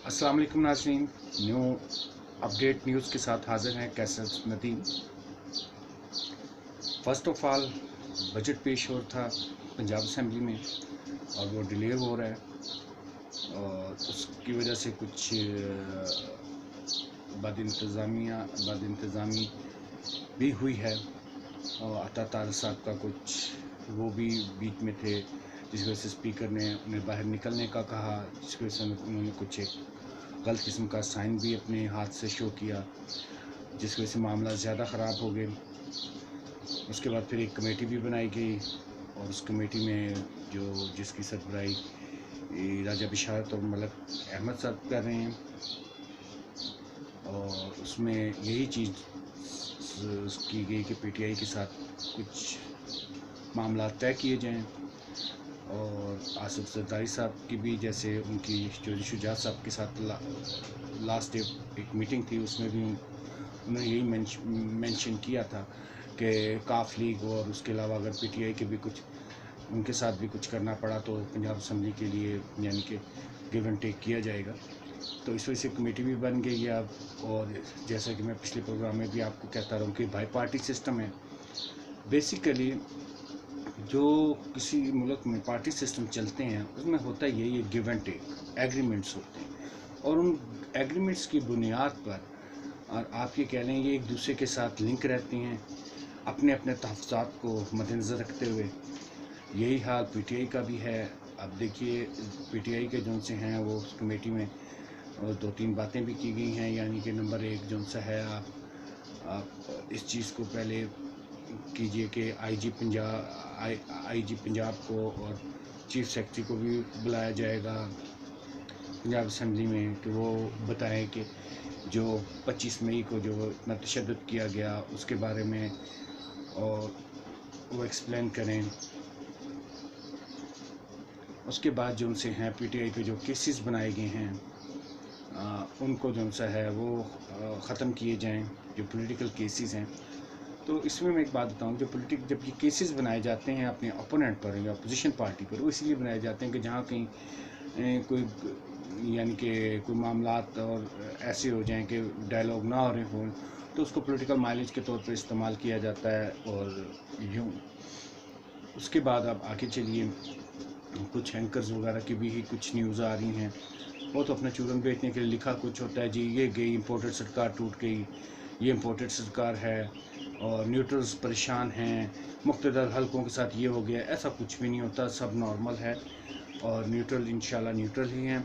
अस्सलाम वालेकुम नाज़रीन, न्यू अपडेट न्यूज़ के साथ हाज़िर हैं Qaiser Nadeem. First of all budget पेश हो था पंजाब असेंबली में और वो डिले हो रहा है और उसकी वजह से कुछ बद इंतज़ामी भी हुई है और अता तारक साहब का कुछ वो भी बीच में थे, जिस वजह से स्पीकर ने उन्हें बाहर निकलने का कहा, जिस वजह से उन्होंने कुछ एक गलत किस्म का साइन भी अपने हाथ से शो किया, जिस वजह से मामला ज़्यादा ख़राब हो गए। उसके बाद फिर एक कमेटी भी बनाई गई और उस कमेटी में जिसकी सरबराही राजा बिशारत और मलक अहमद साहब कर रहे हैं और उसमें यही चीज़ की गई कि पीटीआई के साथ कुछ मामला तय किए जाएं और आसिफ जरदारी साहब की भी, जैसे उनकी चौधरी शुजात साहब के साथ लास्ट एक मीटिंग थी, उसमें भी उन्होंने यही मेंशन किया था कि काफ लीग और उसके अलावा अगर पीटीआई के भी कुछ उनके साथ भी कुछ करना पड़ा तो पंजाब असम्बली के लिए यानी कि गिव एंड टेक किया जाएगा। तो इस वजह से कमेटी भी बन गई है अब। और जैसा कि मैं पिछले प्रोग्राम में भी आपको कहता रहा हूँ कि बाई पार्टी सिस्टम है। बेसिकली जो किसी मुल्क में पार्टी सिस्टम चलते हैं उसमें होता ये गिव एंड टेक एग्रीमेंट्स होते हैं और उन एग्रीमेंट्स की बुनियाद पर और आप ये कह लें ये एक दूसरे के साथ लिंक रहते हैं अपने अपने तहफ़्फ़ुज़ात को मद्देनज़र रखते हुए। यही हाल पीटीआई का भी है। अब देखिए पीटीआई के जो से हैं वो उस कमेटी में दो तीन बातें भी की गई हैं, यानी कि नंबर एक जो सा है आप इस चीज़ को पहले कीजिए कि आईजी पंजाब को और चीफ सेक्रेटरी को भी बुलाया जाएगा पंजाब असम्बली में कि वो बताएं कि जो 25 मई को जो इतना तशद्दुद किया गया उसके बारे में और वो एक्सप्लेन करें। उसके बाद जो उनसे हैं पीटीआई पे जो केसेस बनाए गए हैं उनको जो सा है वो ख़त्म किए जाएं, जो पॉलिटिकल केसेस हैं। तो इसमें मैं एक बात बताऊं, जब ये केसेस बनाए जाते हैं अपने ओपोनेंट पर या अपोजिशन पार्टी पर, वो इसलिए बनाए जाते हैं कि जहाँ कहीं कोई यानी कि कोई मामलात और ऐसे हो जाएं कि डायलॉग ना हो रहे हों तो उसको पॉलिटिकल माइलेज के तौर पर इस्तेमाल किया जाता है। और यूँ उसके बाद अब आगे चलिए, कुछ एंकर्स वगैरह की भी कुछ न्यूज़ आ रही हैं, वो तो अपना चूरन बेचने के लिए लिखा कुछ होता है जी, ये गई इम्पोर्टेड सरकार टूट गई, ये इम्पोर्टेड सरकार है और न्यूट्रल्स परेशान हैं, मुख्तदर हलकों के साथ ये हो गया। ऐसा कुछ भी नहीं होता, सब नॉर्मल है और न्यूट्रल इंशाल्लाह न्यूट्रल ही हैं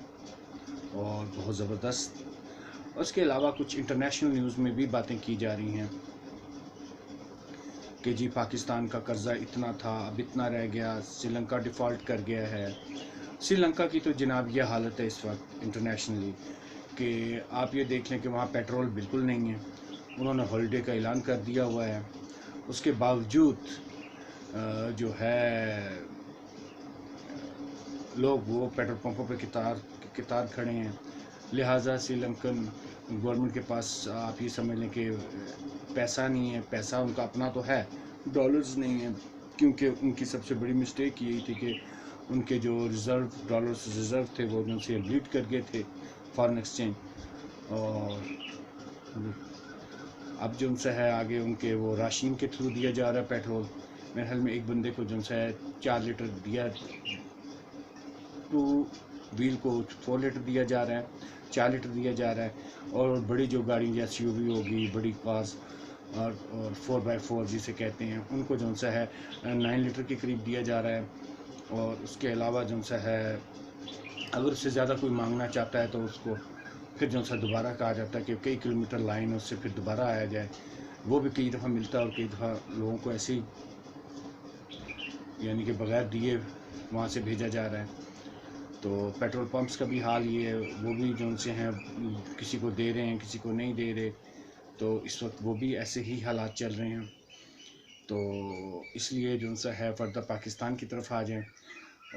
और बहुत ज़बरदस्त। उसके अलावा कुछ इंटरनेशनल न्यूज़ में भी बातें की जा रही हैं कि जी पाकिस्तान का कर्ज़ा इतना था अब इतना रह गया, श्रीलंका डिफ़ॉल्ट कर गया है। श्रीलंका की तो जनाब ये हालत है इस वक्त इंटरनेशनली कि आप ये देख लें कि वहाँ पेट्रोल बिल्कुल नहीं है, उन्होंने हॉलिडे का ऐलान कर दिया हुआ है। उसके बावजूद जो है लोग वो पेट्रोल पंपों पे कितार खड़े हैं। लिहाजा श्रीलंकन गवर्नमेंट के पास आप ये समझ लें कि पैसा नहीं है। पैसा उनका अपना तो है, डॉलर्स नहीं है, क्योंकि उनकी सबसे बड़ी मिस्टेक यही थी कि उनके जो डॉलर्स रिज़र्व थे वो उनसे ब्लीड कर गए थे फॉरेन एक्सचेंज। और अब जो उनसे है आगे उनके वो राशन के थ्रू दिया जा रहा है पेट्रोल। मेरे ख्याल में एक बंदे को जो है 4 लीटर दिया, 2 व्हील को 4 लीटर दिया जा रहा है, 4 लीटर दिया जा रहा है। और बड़ी जो गाड़ी जैसे SUV होगी, बड़ी कार्स और 4x4 जिसे कहते हैं, उनको जो सा है 9 लीटर के करीब दिया जा रहा है। और उसके अलावा जो सा है अगर उससे ज़्यादा कोई मांगना चाहता है तो उसको फिर जो सा दोबारा कहा जाता है कि कई किलोमीटर लाइन उससे फिर दोबारा आया जाए। वो भी कई दफ़ा मिलता है और कई दफ़ा लोगों को ऐसे ही यानी कि बग़ैर दिए वहाँ से भेजा जा रहा है। तो पेट्रोल पंप्स का भी हाल ये है, वो भी जो से हैं किसी को दे रहे हैं किसी को नहीं दे रहे। तो इस वक्त वो भी ऐसे ही हालात चल रहे हैं। तो इसलिए जो सा है फ़र्दर पाकिस्तान की तरफ आ जाएं।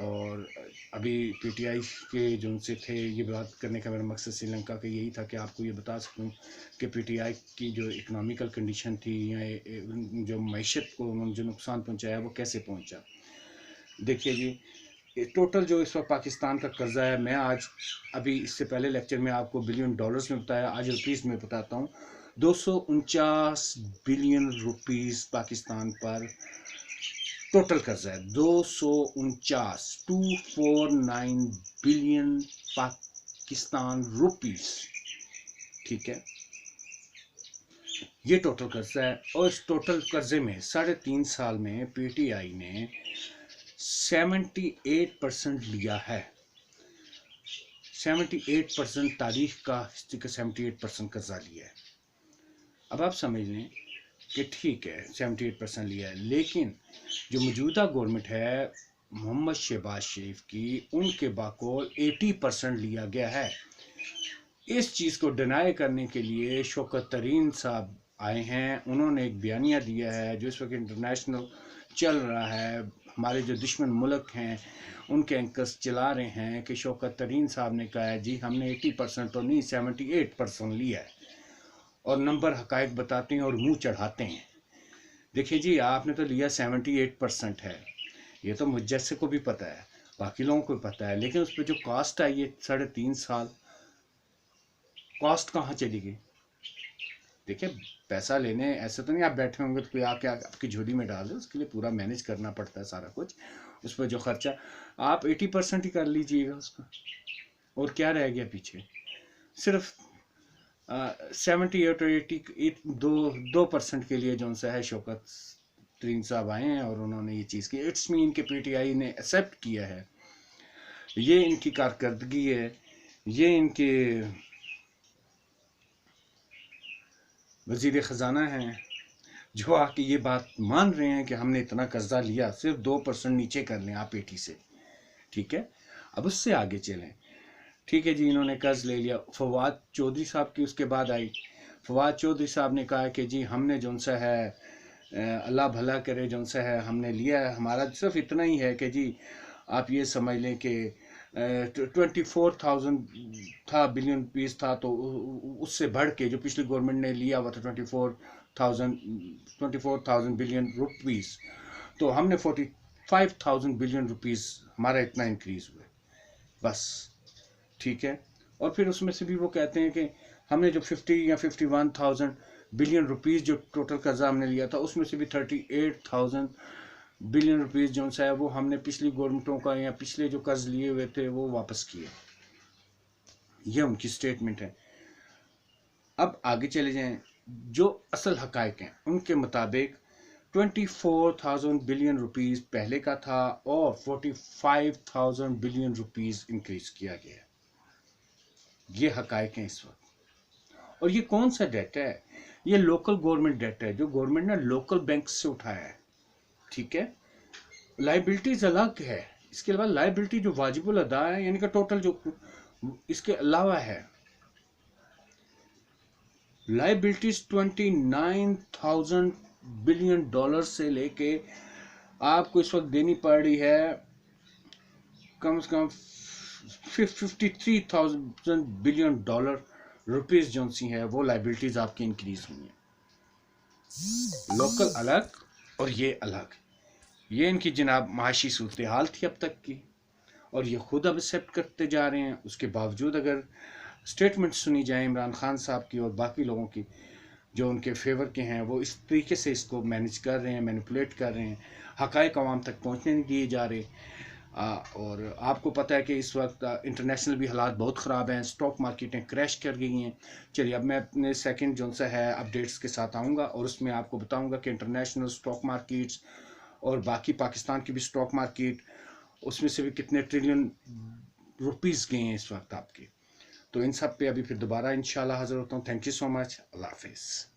और अभी पीटीआई के जो से थे, ये बात करने का मेरा मकसद श्रीलंका का यही था कि आपको ये बता सकूं कि पीटीआई की जो इकनॉमिकल कंडीशन थी या जो मईशत को उन्होंने जो नुकसान पहुंचाया वो कैसे पहुंचा। देखिए जी, ٹوٹل جو اس وقت پاکستان کا قرضہ ہے، میں آج ابھی اس سے پہلے لیکچر میں آپ کو بلین ڈالرز میں بتایا، آج روپیز میں بتاتا ہوں. 249 بلین روپیز پاکستان پر ٹوٹل قرضہ ہے. 249 بلین پاکستان روپیز. ٹھیک ہے، یہ ٹوٹل قرضہ ہے. اور اس ٹوٹل قرضے میں 3.5 سال میں پی ٹی آئی نے 78% لیا ہے. 78% تاریخ کا ہسٹری کا 78% قرضہ لیا ہے. اب آپ سمجھ لیں کہ ٹھیک ہے 78% لیا ہے، لیکن جو موجودہ گورنمنٹ ہے محمد شہباز شریف کی، ان کے باقول 80% لیا گیا ہے. اس چیز کو ڈینائی کرنے کے لیے شوکت ترین صاحب آئے ہیں. انہوں نے ایک بیانیہ دیا ہے جو اس وقت انٹرنیشنل چل رہا ہے. ہمارے جو دشمن ملک ہیں ان کے اینکرز چلا رہے ہیں کہ شوکت ترین صاحب نے کہا ہے جی ہم نے 80% تو نہیں 78% لیا ہے، اور نمبر حقائق بتاتے ہیں اور منہ چڑھاتے ہیں. دیکھیں جی آپ نے تو لیا 78% ہے، یہ تو مجھ جیسے کو بھی پتہ ہے، باقی لوگوں کو بھی پتہ ہے، لیکن اس پہ جو کاسٹ آئی ہے 3.5 سال، کاسٹ کہاں چلی گئی؟ دیکھیں پیسہ لینے ایسے تو نہیں آپ بیٹھے ہوں گے تو کوئی آ کے آپ کی جھولی میں ڈال دے، اس کے لیے پورا مینیج کرنا پڑتا ہے سارا کچھ. اس پہ جو خرچہ آپ 80% ہی کر لیجئے گا اس کا، اور کیا رہ گیا پیچھے؟ صرف 78 اور 2% کے لیے جو ان سے ہے شوکت ترین صاحب آئے ہیں اور انہوں نے یہ چیز کی. اٹس مین کہ پی ٹی آئی نے ایکسیپٹ کیا ہے، یہ ان کی کارکردگی ہے، یہ ان کے وزیر خزانہ ہیں جو آ کے یہ بات مان رہے ہیں کہ ہم نے اتنا قرضہ لیا، صرف 2% نیچے کر لیں آپ 80 سے. ٹھیک ہے، اب اس سے آگے چلیں. ٹھیک ہے جی انہوں نے قرض لے لیا. فواد چودھری صاحب کی اس کے بعد آئی. فواد چودھری صاحب نے کہا کہ جی ہم نے جو ان سے ہے اللہ بھلا کرے جو ان سے ہے ہم نے لیا ہے، ہمارا صرف اتنا ہی ہے کہ جی آپ یہ سمجھ لیں کہ 24,000 تھا بلین روپیز تھا، تو اس سے بڑھ کے جو پچھلی گورنمنٹ نے لیا ہوا تھا 24,000 بلین روپیز، تو ہم نے 45,000 بلین روپیز ہمارا اتنا انکریز ہوئے بس. ٹھیک ہے، اور پھر اس میں سے بھی وہ کہتے ہیں کہ ہم نے جو 50 یا 51,000 بلین روپیز جو ٹوٹل قرضہ ہم نے لیا تھا اس میں سے بھی 38,000 بلین روپیز جو ہے وہ ہم نے پچھلی گورنمنٹوں کا یا پچھلے جو قرض لیے ہوئے تھے وہ واپس کیے. یہ ان کی سٹیٹمنٹ ہے. اب آگے چلے جائیں، جو اصل حقائق ہیں ان کے مطابق 24,000 بلین روپیز پہلے کا تھا اور 45,000 بلین روپیز انکریز کیا گیا. یہ حقائق ہیں اس وقت. اور یہ کون سا ڈیٹ ہے؟ یہ لوکل گورنمنٹ ڈیٹ ہے جو گورنمنٹ نے لوکل بینک سے اٹھایا ہے. ٹھیک ہے، لائبلٹیز الگ ہے. اس کے علاوہ لائبلٹی جو واجب الادا ہے یعنی کہ ٹوٹل جو اس کے علاوہ ہے لائبلٹیز 29,000 بلین ڈالر سے لے کے آپ کو اس وقت دینی پڑ رہی ہے کم از کم 53,000 بلین ڈالر روپیز جو سی ہے وہ لائبلٹیز آپ کی انکریز ہوئی ہیں. لوکل الگ اور یہ الگ. یہ ان کی جناب معاشی صورتحال تھی اب تک کی، اور یہ خود اب ایکسیپٹ کرتے جا رہے ہیں. اس کے باوجود اگر سٹیٹمنٹ سنی جائیں عمران خان صاحب کی اور باقی لوگوں کی جو ان کے فیور کے ہیں، وہ اس طریقے سے اس کو مینیج کر رہے ہیں، مینیپولیٹ کر رہے ہیں، حقائق عوام تک پہنچنے نہیں دیے جا رہے. اور آپ کو پتہ ہے کہ اس وقت انٹرنیشنل بھی حالات بہت خراب ہیں، سٹاک مارکیٹیں کریش کر گئی ہیں. چلیے اب میں اپنے سیکنڈ جو سے ہے اپڈیٹس کے ساتھ آؤں گا اور اس میں آپ کو بتاؤں گا کہ انٹرنیشنل سٹاک مارکیٹس اور باقی پاکستان کی بھی سٹاک مارکیٹ اس میں سے بھی کتنے ٹریلین روپیز گئے ہیں اس وقت آپ کے. تو ان سب پہ ابھی پھر دوبارہ انشاءاللہ حاضر ہوتا ہوں. تھینک یو سو مچ. اللہ حافظ.